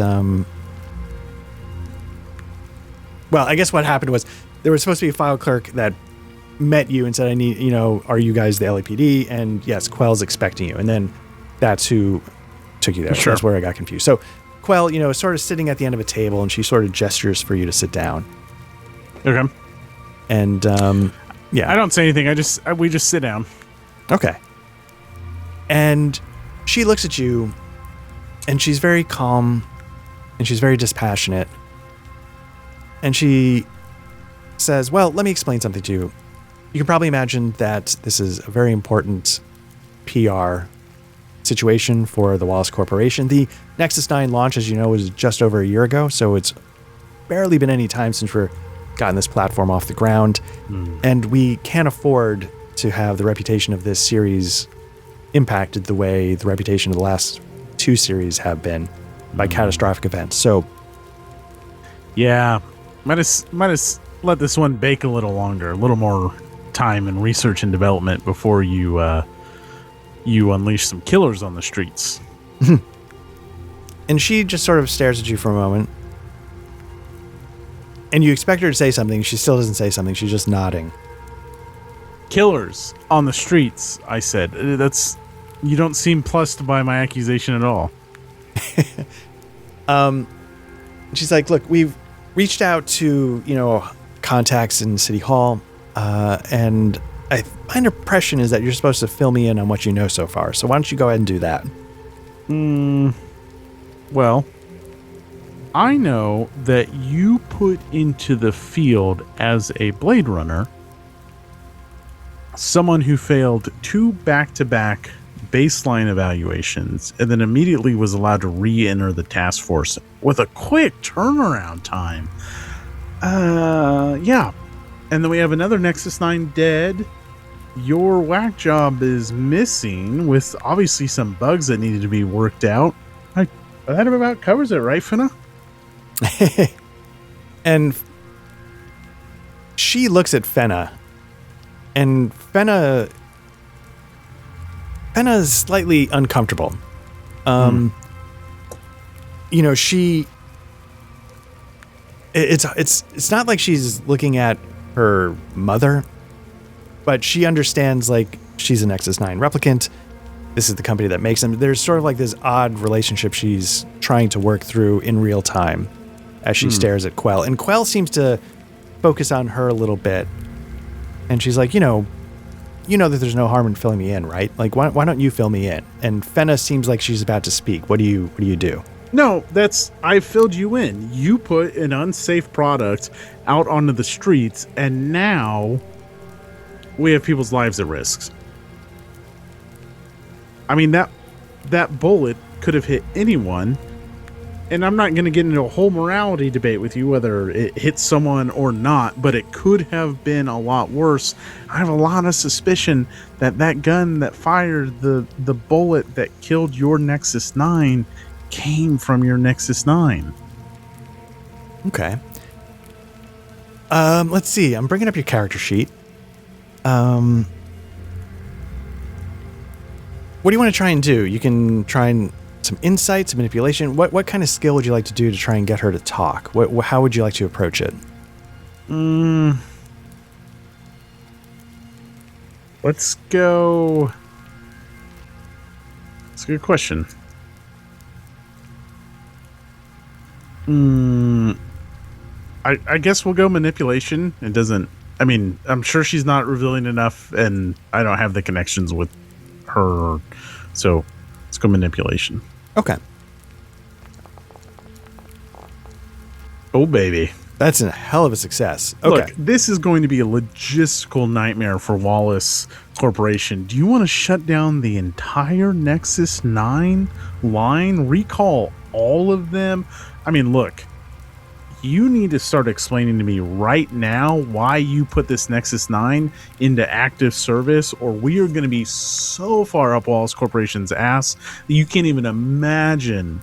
well, I guess what happened was there was supposed to be a file clerk that met you and said, I need, are you guys the LAPD? And yes, Quell's expecting you. And then that's who took you there. Sure. That's where I got confused. So Quell, is sort of sitting at the end of a table, and she sort of gestures for you to sit down. Okay. And, yeah. I don't say anything. We just sit down. Okay. And she looks at you, and she's very calm, and she's very dispassionate. And she says, well, let me explain something to you. You can probably imagine that this is a very important PR situation for the Wallace Corporation. The Nexus-9 launch, as you know, was just over a year ago, so it's barely been any time since we've gotten this platform off the ground. And we can't afford to have the reputation of this series impacted the way the reputation of the last two series have been by catastrophic events. So, yeah, might have let this one bake a little longer, a little more time and research and development before you unleash some killers on the streets. And she just sort of stares at you for a moment. And you expect her to say something. She still doesn't say something. She's just nodding. Killers on the streets, I said. You don't seem plussed by my accusation at all. She's like, look, we've reached out to, contacts in City Hall. And my impression is that you're supposed to fill me in on what you know so far. So why don't you go ahead and do that? Well, I know that you put into the field as a Blade Runner someone who failed 2 back-to-back baseline evaluations and then immediately was allowed to re-enter the task force with a quick turnaround time. Yeah. And then we have another Nexus-9 dead. Your whack job is missing with obviously some bugs that needed to be worked out. That about covers it, right, Finna? And she looks at Fenna, and Fenna's slightly uncomfortable. It's not like she's looking at her mother, but she understands, like, she's a Nexus-9 replicant. This is the company that makes them. There's sort of like this odd relationship she's trying to work through in real time as she stares at Quell. And Quell seems to focus on her a little bit. And she's like, you know that there's no harm in filling me in, right? Like, why don't you fill me in? And Fenna seems like she's about to speak. What do you do? No, I filled you in. You put an unsafe product out onto the streets, and now we have people's lives at risk. I mean, that bullet could have hit anyone, and I'm not going to get into a whole morality debate with you whether it hit someone or not, but it could have been a lot worse. I have a lot of suspicion that gun that fired the bullet that killed your Nexus-9 came from your Nexus-9. Okay. Let's see. I'm bringing up your character sheet. What do you want to try and do? You can try and some insight, some manipulation. What kind of skill would you like to do to try and get her to talk? How would you like to approach it? Let's go. That's a good question. I guess we'll go manipulation. It doesn't. I mean, I'm sure she's not revealing enough, and I don't have the connections with her. So let's go manipulation. Okay. Oh, baby. That's a hell of a success. Okay. Look, this is going to be a logistical nightmare for Wallace Corporation. Do you want to shut down the entire Nexus-9 line? Recall all of them? I mean, look, you need to start explaining to me right now why you put this Nexus-9 into active service, or we are going to be so far up Wallace Corporation's ass that you can't even imagine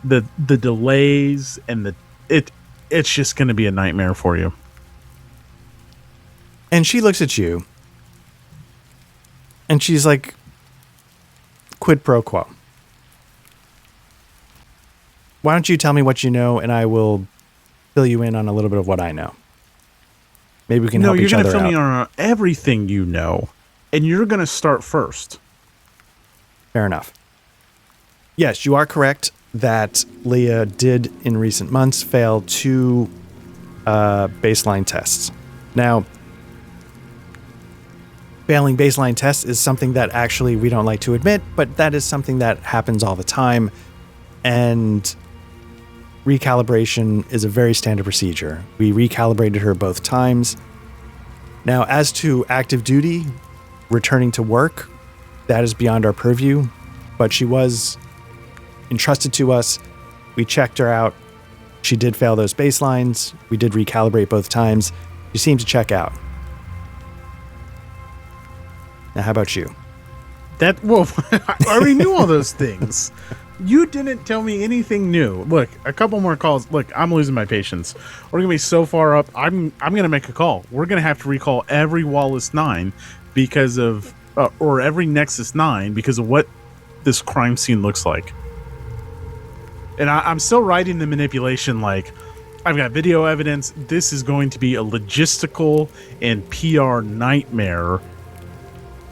the delays and it's just going to be a nightmare for you. And she looks at you and she's like, quid pro quo. Why don't you tell me what you know, and I will fill you in on a little bit of what I know. Maybe we can help each other out. No, you're going to fill me on everything you know, and you're going to start first. Fair enough. Yes, you are correct that Leah did, in recent months, fail 2 baseline tests. Now, failing baseline tests is something that actually we don't like to admit, but that is something that happens all the time, and recalibration is a very standard procedure. We recalibrated her both times. Now, as to active duty, returning to work, that is beyond our purview, but she was entrusted to us. We checked her out. She did fail those baselines. We did recalibrate both times. She seemed to check out. Now, how about you? I already knew all those things. You didn't tell me anything new. Look, a couple more calls. Look, I'm losing my patience. We're going to be so far up. I'm going to make a call. We're going to have to recall every Wallace 9 because of, or every Nexus 9 because of what this crime scene looks like. And I'm still writing the manipulation like, I've got video evidence. This is going to be a logistical and PR nightmare.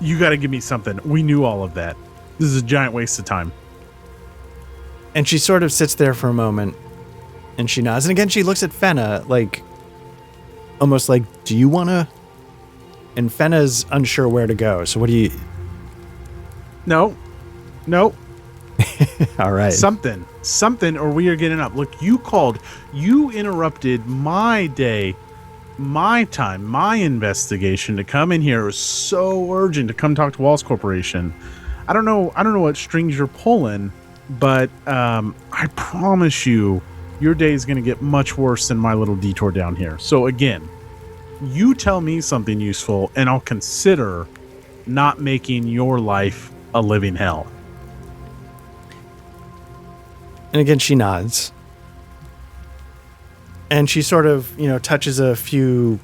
You got to give me something. We knew all of that. This is a giant waste of time. And she sort of sits there for a moment, and she nods. And again, she looks at Fenna, like, almost like, do you want to? And Fenna's unsure where to go. So what do you... No. All right. Something, or we are getting up. Look, you called. You interrupted my day, my time, my investigation to come in here. It was so urgent to come talk to Wallace Corporation. I don't know what strings you're pulling, but I promise you, your day is going to get much worse than my little detour down here. So again, you tell me something useful, and I'll consider not making your life a living hell. And again, she nods. And she sort of, touches a few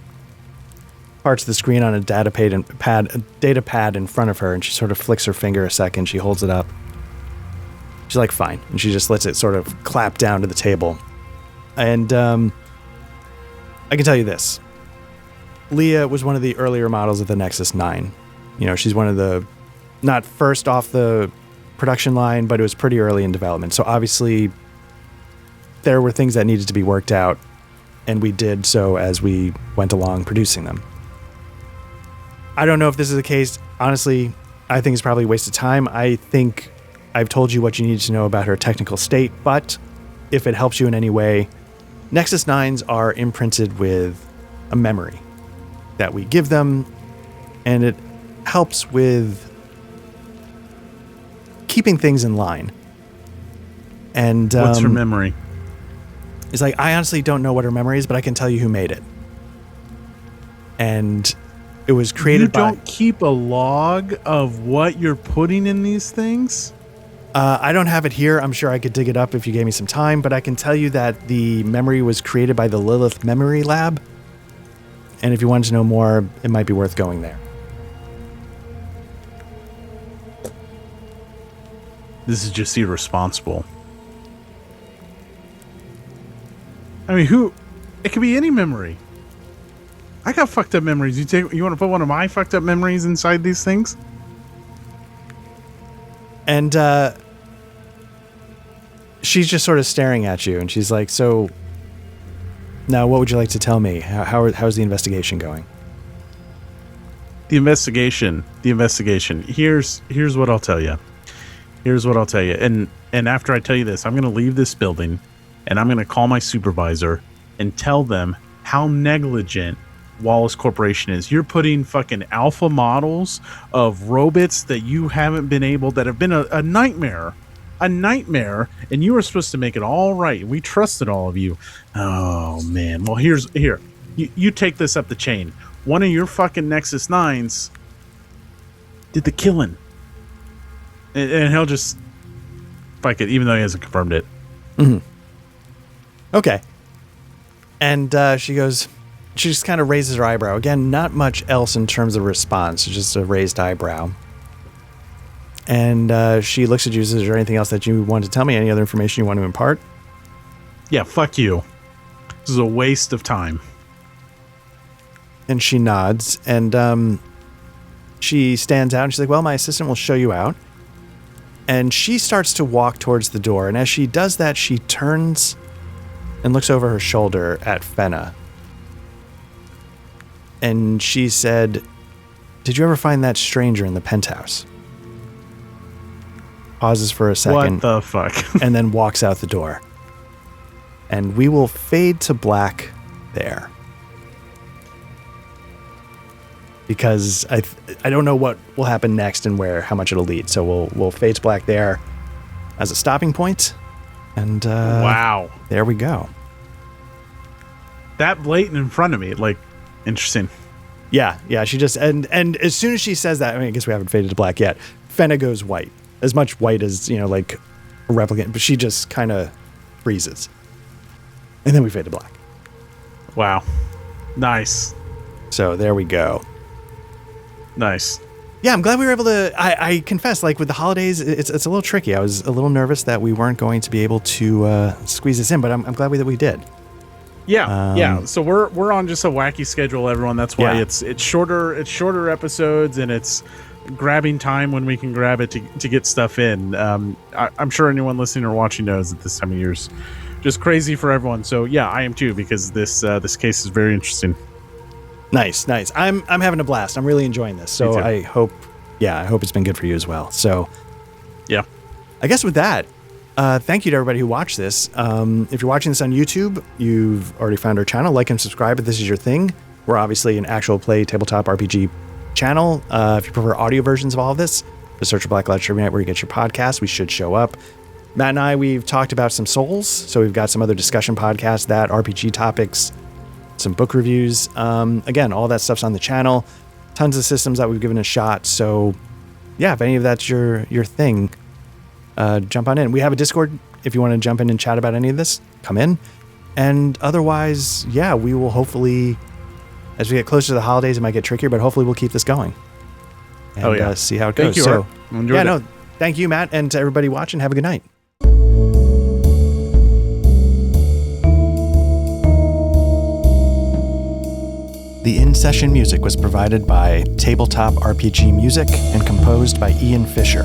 parts of the screen on a data pad in front of her, and she sort of flicks her finger a second. She holds it up. She's like, fine. And she just lets it sort of clap down to the table. And I can tell you this. Leah was one of the earlier models of the Nexus-9. She's one of the, not first off the production line, but it was pretty early in development. So obviously there were things that needed to be worked out, and we did so as we went along producing them. I don't know if this is the case. Honestly, I think it's probably a waste of time. I think I've told you what you need to know about her technical state, but if it helps you in any way, Nexus-9s are imprinted with a memory that we give them, and it helps with keeping things in line. And what's her memory? It's like, I honestly don't know what her memory is, but I can tell you who made it. And it was created by... You don't keep a log of what you're putting in these things? I don't have it here. I'm sure I could dig it up if you gave me some time, but I can tell you that the memory was created by the Lilith Memory Lab. And if you wanted to know more, it might be worth going there. This is just irresponsible. I mean, it could be any memory. I got fucked up memories. You want to put one of my fucked up memories inside these things? And she's just sort of staring at you, and she's like, so now what would you like to tell me? How's the investigation going? The investigation. Here's what I'll tell you. And after I tell you this, I'm going to leave this building, and I'm going to call my supervisor and tell them how negligent Wallace Corporation is. You're putting fucking alpha models of robots that you haven't been able, that have been a nightmare a nightmare, and you were supposed to make it all right. We trusted all of you. Oh man. Well, here. You take this up the chain. One of your fucking Nexus-9s did the killing, and he'll just fuck it, even though he hasn't confirmed it. Mm-hmm. Okay. And she just kind of raises her eyebrow. Again, not much else in terms of response, just a raised eyebrow. And she looks at you and says, is there anything else that you want to tell me? Any other information you want to impart? Yeah, fuck you. This is a waste of time. And she nods, and she stands out, and she's like, well, my assistant will show you out. And she starts to walk towards the door, and as she does that, she turns and looks over her shoulder at Fenna. And she said, did you ever find that stranger in the penthouse? Pauses for a second. What the fuck? And then walks out the door. And we will fade to black there. Because I don't know what will happen next and how much it'll lead. So we'll fade to black there as a stopping point. And wow. There we go. That blatant in front of me, like, interesting. Yeah, she just and as soon as she says that, I guess we haven't faded to black yet. Fenna goes white. As much white as, like a replicant, but she just kind of freezes. And then we fade to black. Wow. Nice. So there we go. Nice. Yeah, I'm glad we were able to. I confess, like with the holidays, it's a little tricky. I was a little nervous that we weren't going to be able to squeeze this in, but I'm glad that we did. Yeah. So we're on just a wacky schedule, everyone. That's why it's shorter episodes, and it's grabbing time when we can grab it to get stuff in. I'm sure anyone listening or watching knows that this time of year's just crazy for everyone. So yeah, I am too, because this case is very interesting. Nice. I'm having a blast. I'm really enjoying this. So I hope it's been good for you as well. So yeah, I guess with that, thank you to everybody who watched this. If you're watching this on YouTube, you've already found our channel. Like and subscribe if this is your thing. We're obviously an actual play tabletop RPG channel. If you prefer audio versions of all of this, just search for Black Trivia Night where you get your podcast. We should show up. Matt and I, we've talked about some Souls, so we've got some other discussion podcasts, RPG topics, some book reviews. Again, all that stuff's on the channel. Tons of systems that we've given a shot. So yeah, if any of that's your thing, jump on in. We have a Discord. If you want to jump in and chat about any of this, come in. And otherwise, yeah, we will hopefully, as we get closer to the holidays, it might get trickier, but hopefully we'll keep this going. And see how it goes. Thank you, so, Art. Thank you, Matt, and to everybody watching, have a good night. The in-session music was provided by Tabletop RPG Music and composed by Ian Fisher.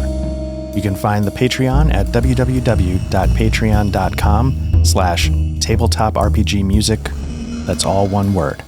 You can find the Patreon at www.patreon.com/tabletop RPG music. That's all one word.